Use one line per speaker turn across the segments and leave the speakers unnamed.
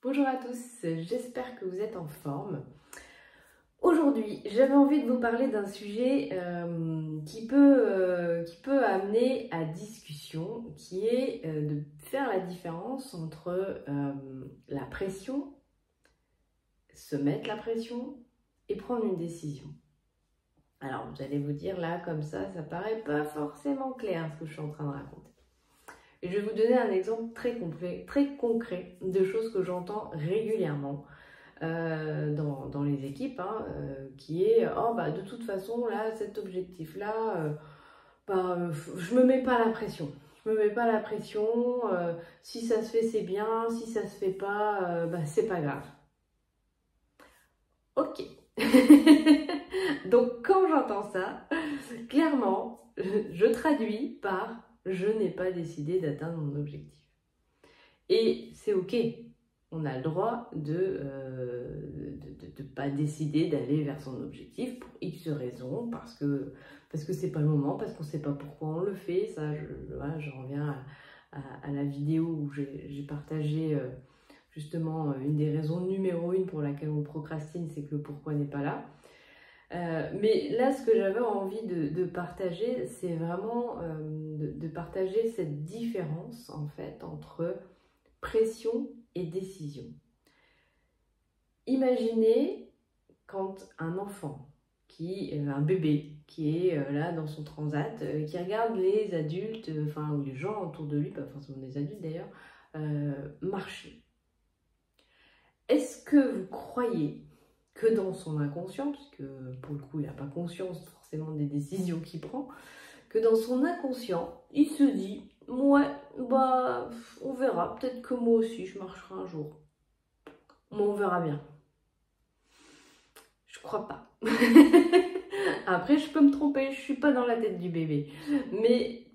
Bonjour à tous, j'espère que vous êtes en forme. Aujourd'hui, j'avais envie de vous parler d'un sujet qui peut amener à discussion, qui est de faire la différence entre la pression, se mettre la pression et prendre une décision. Alors, vous allez vous dire là, comme ça paraît pas forcément clair ce que je suis en train de raconter. Et je vais vous donner un exemple très concret de choses que j'entends régulièrement dans les équipes, qui est de toute façon, là, cet objectif-là, je me mets pas la pression. Je me mets pas la pression, si ça se fait, c'est bien, si ça se fait pas, c'est pas grave. Ok. Donc, quand j'entends ça, clairement, je traduis par je n'ai pas décidé d'atteindre mon objectif. Et c'est ok, on a le droit de pas décider d'aller vers son objectif pour X raisons, parce que c'est pas le moment, parce qu'on sait pas pourquoi on le fait. Ça, je reviens à la vidéo où j'ai partagé justement une des raisons numéro 1 pour laquelle on procrastine, c'est que le pourquoi n'est pas là. Mais là, ce que j'avais envie de partager, c'est vraiment de partager cette différence en fait entre pression et décision. Imaginez quand un enfant, un bébé, qui est là dans son transat, qui regarde les adultes, ou les gens autour de lui, pas forcément des adultes d'ailleurs, marcher. Est-ce que vous croyez que dans son inconscient, puisque pour le coup il n'a pas conscience forcément des décisions qu'il prend, que dans son inconscient, il se dit « ouais, on verra, peut-être que moi aussi je marcherai un jour. On verra bien. » Je crois pas. Après, je peux me tromper, je suis pas dans la tête du bébé. Mais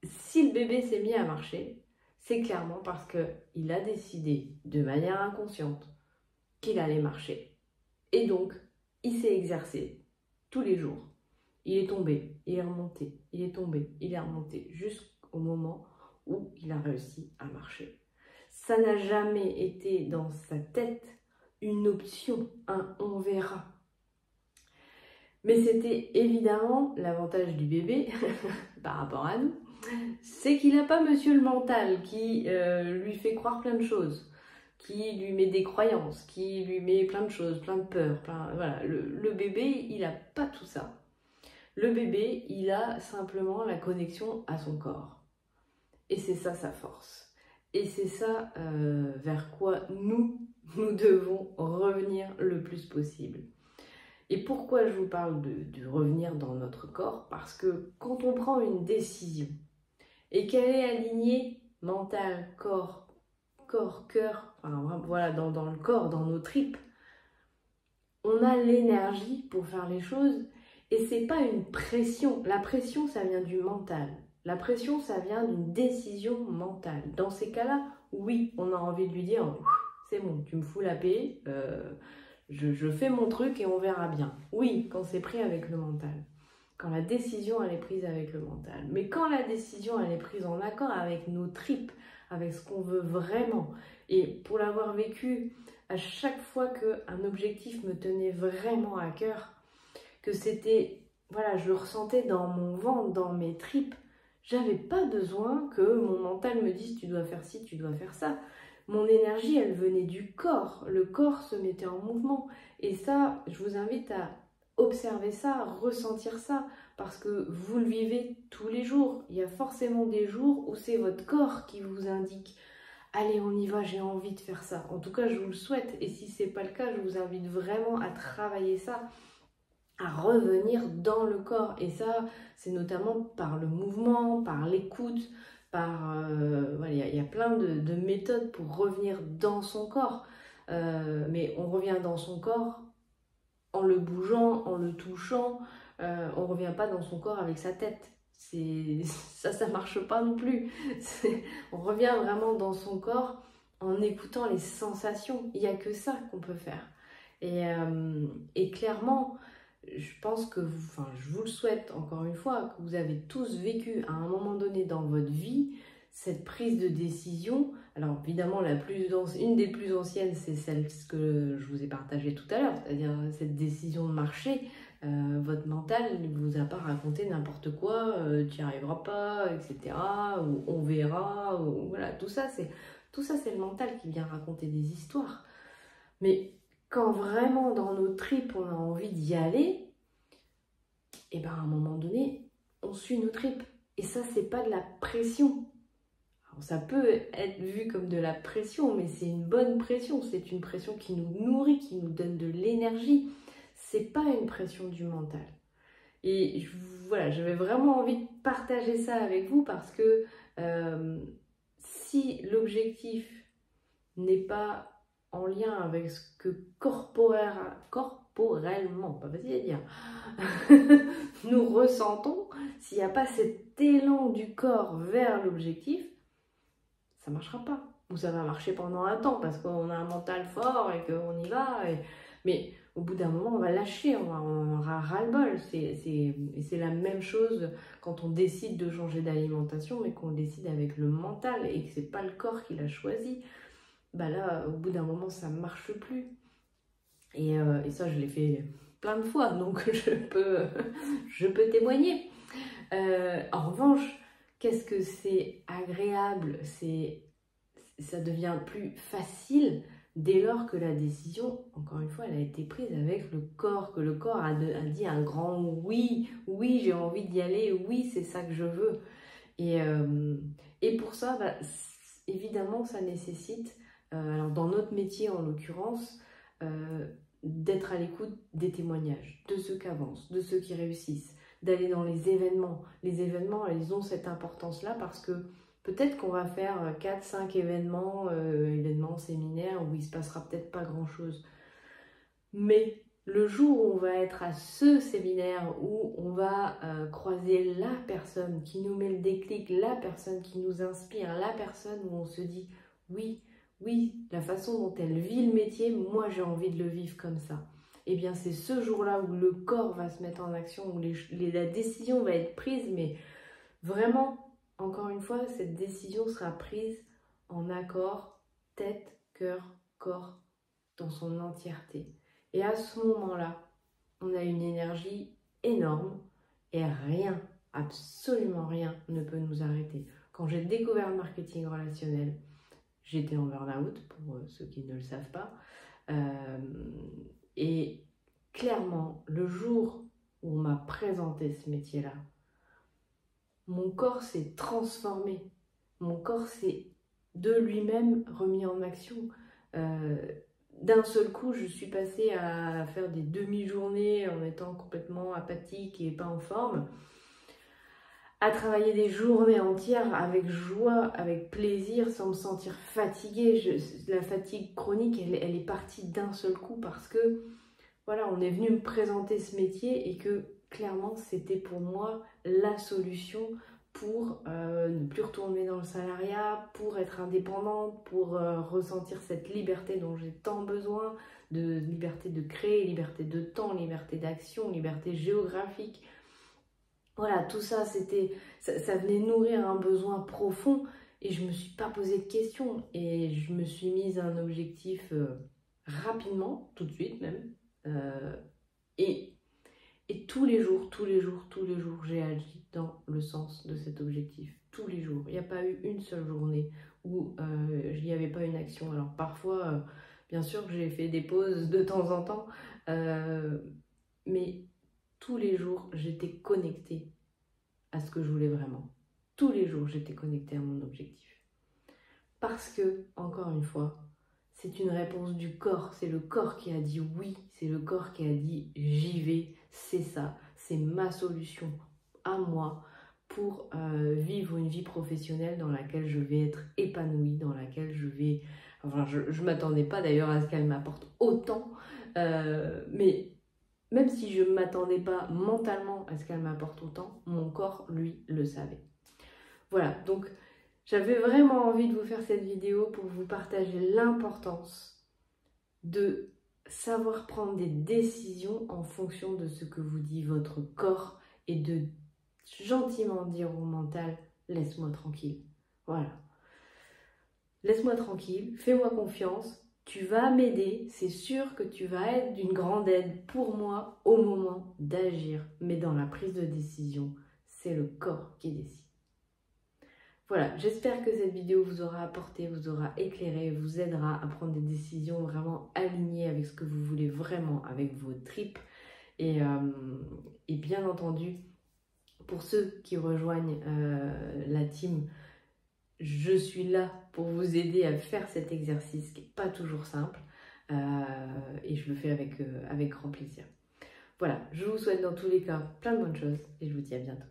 si le bébé s'est mis à marcher, c'est clairement parce qu'il a décidé de manière inconsciente qu'il allait marcher. Et donc, il s'est exercé tous les jours. Il est tombé, il est remonté, il est tombé, il est remonté, jusqu'au moment où il a réussi à marcher. Ça n'a jamais été dans sa tête une option, un on verra. Mais c'était évidemment l'avantage du bébé par rapport à nous, c'est qu'il n'a pas monsieur le mental qui lui fait croire plein de choses, qui lui met des croyances, qui lui met plein de choses, plein de peurs. Voilà. Le bébé, il n'a pas tout ça. Le bébé, il a simplement la connexion à son corps. Et c'est ça sa force. Et c'est ça vers quoi nous devons revenir le plus possible. Et pourquoi je vous parle de revenir dans notre corps? Parce que quand on prend une décision et qu'elle est alignée mental, corps, cœur, voilà, dans le corps, dans nos tripes, on a l'énergie pour faire les choses. Et c'est pas une pression. La pression, ça vient du mental. La pression, ça vient d'une décision mentale. Dans ces cas-là, oui, on a envie de lui dire « c'est bon, tu me fous la paix, je fais mon truc et on verra bien. » Oui, quand c'est pris avec le mental. Quand la décision, elle est prise avec le mental. Mais quand la décision, elle est prise en accord avec nos tripes, avec ce qu'on veut vraiment. Et pour l'avoir vécu, à chaque fois qu'un objectif me tenait vraiment à cœur, que c'était, voilà, je le ressentais dans mon ventre, dans mes tripes, j'avais pas besoin que mon mental me dise tu dois faire ci, tu dois faire ça. Mon énergie, elle venait du corps. Le corps se mettait en mouvement. Et ça, je vous invite à observer ça, ressentir ça, parce que vous le vivez tous les jours. Il y a forcément des jours où c'est votre corps qui vous indique « Allez, on y va, j'ai envie de faire ça. » En tout cas, je vous le souhaite. Et si ce n'est pas le cas, je vous invite vraiment à travailler ça, à revenir dans le corps. Et ça, c'est notamment par le mouvement, par l'écoute, voilà, il y a plein de méthodes pour revenir dans son corps. Mais on revient dans son corps en le bougeant, en le touchant. On ne revient pas dans son corps avec sa tête. Ça marche pas non plus. On revient vraiment dans son corps en écoutant les sensations. Il n'y a que ça qu'on peut faire. Et clairement, je pense que je vous le souhaite encore une fois, que vous avez tous vécu à un moment donné dans votre vie cette prise de décision. Alors évidemment, une des plus anciennes, c'est celle que je vous ai partagée tout à l'heure, c'est-à-dire cette décision de marcher. Votre mental ne vous a pas raconté n'importe quoi, tu n'y arriveras pas, etc. Ou on verra, ou voilà, tout ça c'est le mental qui vient raconter des histoires. Mais quand vraiment dans nos tripes on a envie d'y aller, et ben à un moment donné, on suit nos tripes. Et ça, c'est pas de la pression. Alors, ça peut être vu comme de la pression, mais c'est une bonne pression. C'est une pression qui nous nourrit, qui nous donne de l'énergie. C'est pas une pression du mental. Et voilà, j'avais vraiment envie de partager ça avec vous parce que si l'objectif n'est pas en lien avec ce que corporellement, pas facile à dire, nous ressentons, s'il n'y a pas cet élan du corps vers l'objectif, ça ne marchera pas. Ou ça va marcher pendant un temps parce qu'on a un mental fort et qu'on y va. Mais au bout d'un moment, on va lâcher, on aura ras-le-bol. C'est la même chose quand on décide de changer d'alimentation, mais qu'on décide avec le mental et que ce n'est pas le corps qui l'a choisi. Bah là, au bout d'un moment, ça ne marche plus. Et ça, je l'ai fait plein de fois, donc je peux témoigner. En revanche, qu'est-ce que c'est agréable, ça devient plus facile dès lors que la décision, encore une fois, elle a été prise avec le corps, que le corps a dit un grand oui, oui, j'ai envie d'y aller, oui, c'est ça que je veux. Et pour ça, bah, évidemment, ça nécessite, alors dans notre métier en l'occurrence, d'être à l'écoute des témoignages, de ceux qui avancent, de ceux qui réussissent, d'aller dans les événements. Les événements, ils ont cette importance-là parce que peut-être qu'on va faire 4-5 événements, séminaires, où il ne se passera peut-être pas grand-chose. Mais le jour où on va être à ce séminaire, où on va croiser la personne qui nous met le déclic, la personne qui nous inspire, la personne où on se dit oui, la façon dont elle vit le métier, moi j'ai envie de le vivre comme ça. Eh bien c'est ce jour-là où le corps va se mettre en action, où la décision va être prise, mais vraiment, encore une fois, cette décision sera prise en accord, tête, cœur, corps, dans son entièreté. Et à ce moment-là, on a une énergie énorme et rien, absolument rien ne peut nous arrêter. Quand j'ai découvert le marketing relationnel, j'étais en burn-out, pour ceux qui ne le savent pas. Et clairement, le jour où on m'a présenté ce métier-là, mon corps s'est transformé. Mon corps s'est de lui-même remis en action. D'un seul coup, je suis passée à faire des demi-journées en étant complètement apathique et pas en forme, à travailler des journées entières avec joie, avec plaisir, sans me sentir fatiguée. La fatigue chronique, elle est partie d'un seul coup parce que, voilà, on est venu me présenter ce métier et que, clairement, c'était pour moi la solution pour ne plus retourner dans le salariat, pour être indépendante, pour ressentir cette liberté dont j'ai tant besoin, de liberté de créer, liberté de temps, liberté d'action, liberté géographique. Voilà, tout ça, ça venait nourrir un besoin profond et je ne me suis pas posé de questions et je me suis mise un objectif rapidement, tout de suite même. Et tous les jours, j'ai agi dans le sens de cet objectif. Tous les jours. Il n'y a pas eu une seule journée où il n'y avait pas une action. Alors parfois, bien sûr, j'ai fait des pauses de temps en temps, mais tous les jours, j'étais connectée à ce que je voulais vraiment. Tous les jours, j'étais connectée à mon objectif. Parce que, encore une fois, c'est une réponse du corps. C'est le corps qui a dit oui. C'est le corps qui a dit j'y vais. C'est ça. C'est ma solution à moi pour vivre une vie professionnelle dans laquelle je vais être épanouie, dans laquelle je vais... Enfin, je ne m'attendais pas d'ailleurs à ce qu'elle m'apporte autant, mais même si je ne m'attendais pas mentalement à ce qu'elle m'apporte autant, mon corps, lui, le savait. Voilà, donc j'avais vraiment envie de vous faire cette vidéo pour vous partager l'importance de savoir prendre des décisions en fonction de ce que vous dit votre corps et de gentiment dire au mental « laisse-moi tranquille ». Voilà. Laisse-moi tranquille, fais-moi confiance, tu vas m'aider, c'est sûr que tu vas être d'une grande aide pour moi au moment d'agir. Mais dans la prise de décision, c'est le corps qui décide. Voilà, j'espère que cette vidéo vous aura apporté, vous aura éclairé, vous aidera à prendre des décisions vraiment alignées avec ce que vous voulez vraiment, avec vos tripes. Et bien entendu, pour ceux qui rejoignent la team, je suis là pour vous aider à faire cet exercice qui n'est pas toujours simple. Et je le fais avec grand plaisir. Voilà, je vous souhaite dans tous les cas plein de bonnes choses et je vous dis à bientôt.